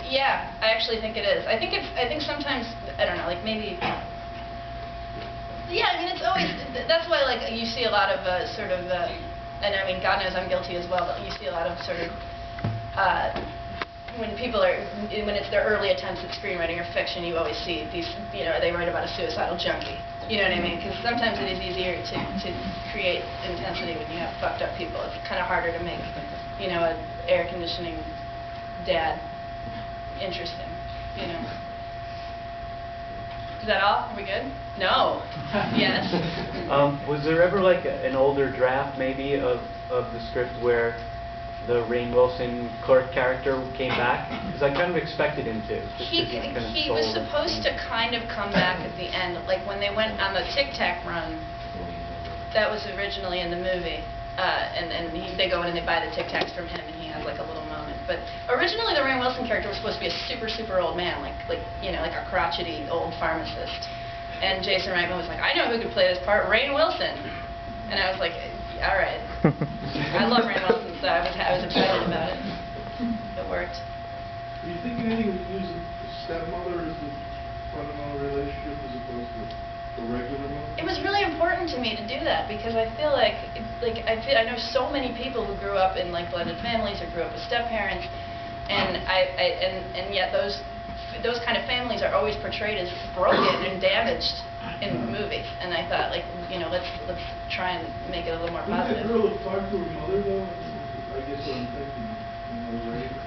Yeah, I actually think it is. I think sometimes, I don't know, like maybe. Yeah, I mean it's always. That's why like you see a lot of sort of, and I mean God knows I'm guilty as well. But you see a lot of sort of when people are when it's their early attempts at screenwriting or fiction, you always see these. You know, they write about a suicidal junkie. You know what I mean? Because sometimes it is easier to create intensity when you have fucked up people. It's kind of harder to make, you know, an air conditioning dad interesting. You know. Is that all? Are we good? No. Yes. Was there ever like an older draft maybe of the script where the Rainn Wilson clerk character came back? Because I kind of expected him to. He was supposed to kind of come back at the end, like when they went on the Tic Tac run. That was originally in the movie, and they go in and they buy the Tic Tacs from him, and he has like a little moment. But originally, the Rainn Wilson character was supposed to be a super old man, like you know, like a crotchety old pharmacist. And Jason Reitman was like, I know who could play this part, Rainn Wilson. And I was like, all right. I love Rainn Wilson, so I was excited about it. It worked. Are you thinking anything of using the stepmother as the fundamental relationship as opposed to the regular one? It was really important to me to do that because I feel like I know so many people who grew up in like blended families or grew up with step-parents, and and yet those kind of families are always portrayed as broken and damaged in movies. And I thought, like, you know, let's try and make it a little more positive. Did that girl talk to her mother though? I guess what I'm thinking.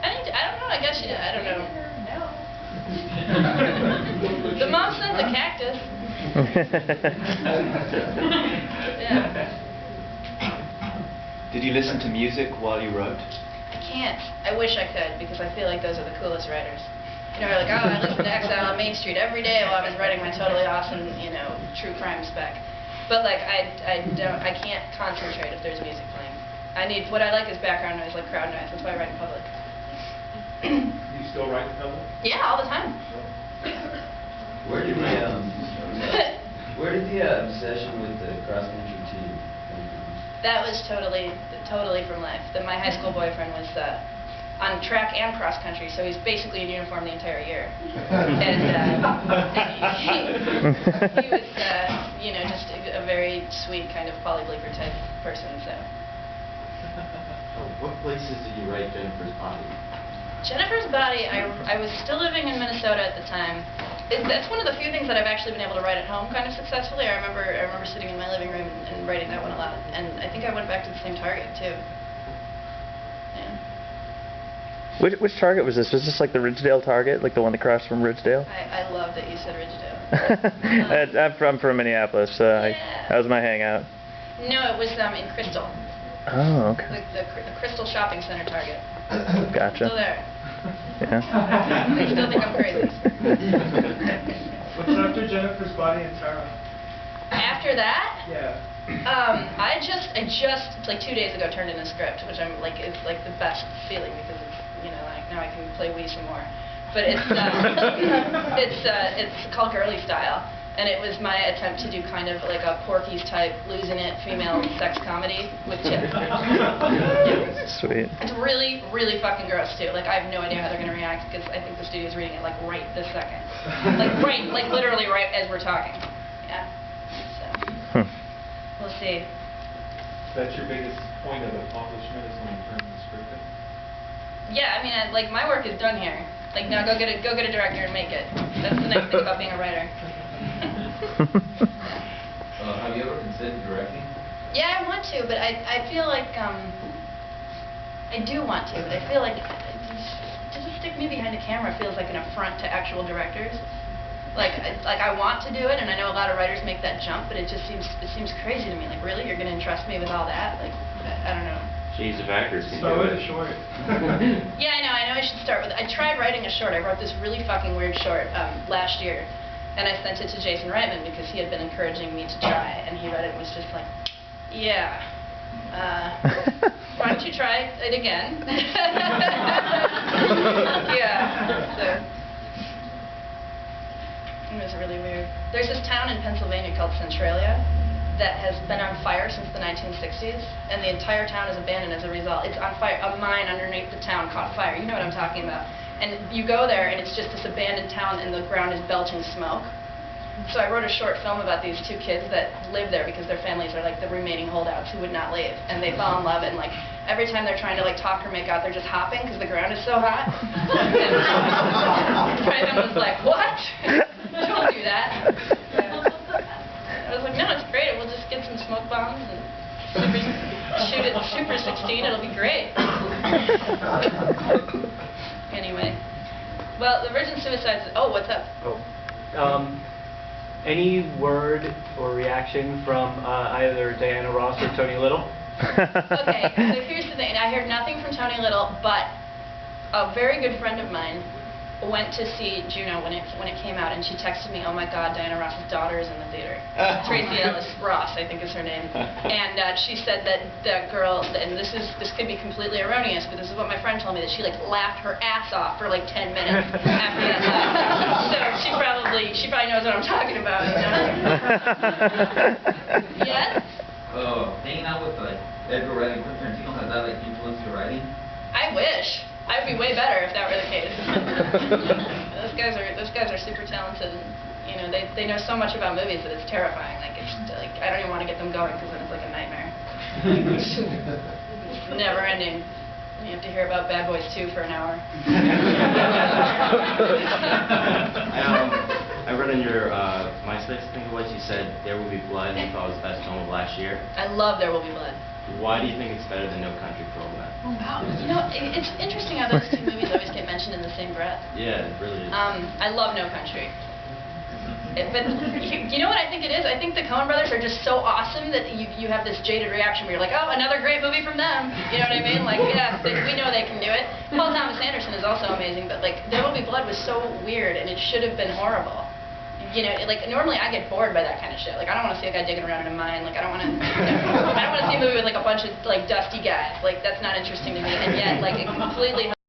I don't know. I guess I don't know. No. The mom sent the cactus. Yeah. Did you listen to music while you wrote? I can't. I wish I could because I feel like those are the coolest writers. You know, like, oh, I listened to Exile on Main Street every day while I was writing my totally awesome, you know, true crime spec. But like, I can't concentrate if there's music playing. What I like is background noise, like crowd noise. That's why I write in public. You still write in public? Yeah, all the time. Where did the obsession with the cross-country team come from? That was totally from life. My high school boyfriend was on track and cross country, so he's basically in uniform the entire year. And he was, you know, just a very sweet kind of Polly Bleeper type person. So. What places did you write Jennifer's Body? Jennifer's Body, I was still living in Minnesota at the time. That's one of the few things that I've actually been able to write at home kind of successfully. I remember sitting in my living room and writing that one a lot. And I think I went back to the same Target, too. Yeah. Which Target was this? Was this like the Ridgedale Target, like the one across from Ridgedale? I love that you said Ridgedale. I'm from Minneapolis, so yeah. that was my hangout. No, it was in Crystal. Oh, okay. The Crystal Shopping Center Target. Gotcha. Still there. Yeah. They still think I'm crazy. What's after Jennifer's Body and Tara? After that? Yeah. I just like 2 days ago turned in a script, which I'm like is like the best feeling because it's, you know, like now I can play Wii some more. But it's it's called Girly Style, and it was my attempt to do kind of like a Porky's type losing it female sex comedy with chicks. Sweet. It's really fucking gross too. Like I have no idea how they're gonna react because I think the studio's reading it like right this second, like literally right as we're talking. Yeah. So we'll see. That's your biggest point of accomplishment is when you turn the script in? Yeah, I mean, like my work is done here. Like now, go get a director and make it. That's the nice thing about being a writer. Have you ever considered directing? Yeah, I want to, but I feel like I do want to, but I feel like to just stick me behind a camera feels like an affront to actual directors. Like I want to do it, and I know a lot of writers make that jump, but it seems crazy to me. Like, really, you're going to entrust me with all that? Like, I don't know. Geez, if actors can Start do with it. a short. Yeah, I know I should start with. I tried writing a short. I wrote this really fucking weird short last year, and I sent it to Jason Reitman because he had been encouraging me to try, and he read it and was just like, yeah. Why don't you try it again? Yeah. So. It was really weird. There's this town in Pennsylvania called Centralia that has been on fire since the 1960s, and the entire town is abandoned as a result. It's on fire. A mine underneath the town caught fire. You know what I'm talking about. And you go there, and it's just this abandoned town, and the ground is belching smoke. So I wrote a short film about these two kids that live there because their families are like the remaining holdouts who would not leave, and they fall in love, and like every time they're trying to like talk or make out, they're just hopping because the ground is so hot. And Raven was like, "What? Don't do that." I was like, "No, it's great. We'll just get some smoke bombs and shoot it Super 16. It'll be great." Anyway, well, the Virgin Suicides. Oh, what's up? Any word or reaction from either Diana Ross or Tony Little? Okay, so here's the thing. I heard nothing from Tony Little, but a very good friend of mine went to see Juno when it came out, and she texted me, "Oh my God, Diana Ross's daughter is in the theater." Tracy Ellis Ross, I think is her name. And she said that that girl, and this could be completely erroneous, but this is what my friend told me, that she like laughed her ass off for like 10 minutes after that laugh. So she probably knows what I'm talking about. You know? Yes? Hanging out with like Edgar Wright and Quentin Tarantino, has that like influenced your writing? I wish. I'd be way better if that were the case. Those guys are super talented. And, you know, they know so much about movies that it's terrifying. Like it's like I don't even want to get them going because then it's like a nightmare. It's never ending. You have to hear about Bad Boys 2 for an hour. I read in your MySpace, I think it was, you said There Will Be Blood, you thought it was the best film of last year. I love There Will Be Blood. Why do you think it's better than No Country for Old Men? Wow. You know, it's interesting how those two movies always get mentioned in the same breath. Yeah, it really is. I love No Country. But you know what I think it is? I think the Coen brothers are just so awesome that you have this jaded reaction where you're like, oh, another great movie from them. You know what I mean? Like, yeah, we know they can do it. Paul Thomas Anderson is also amazing, but like, There Will Be Blood was so weird, and it should have been horrible. You know, like normally I get bored by that kind of shit. Like I don't want to see a guy digging around in a mine. Like I don't want to. I don't want to see a movie with like a bunch of like dusty guys. Like that's not interesting to me. And yet, like it completely.